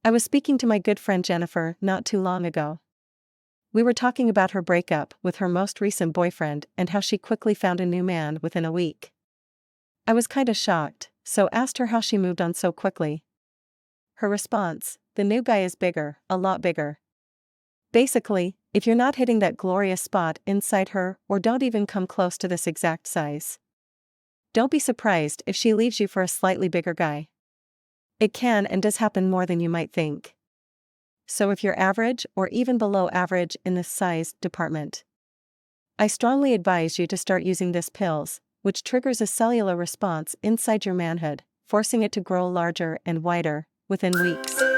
I was speaking to my good friend Jennifer not too long ago. We were talking about her breakup with her most recent boyfriend and how she quickly found a new man within a week. I was kinda shocked, so asked her how she moved on so quickly. Her response: the new guy is bigger, a lot bigger. Basically, if you're not hitting that glorious spot inside her or don't even come close to this exact size, don't be surprised if she leaves you for a slightly bigger guy. It can and does happen more than you might think. So if you're average or even below average in this size department, I strongly advise you to start using this pills, which triggers a cellular response inside your manhood, forcing it to grow larger and wider within weeks.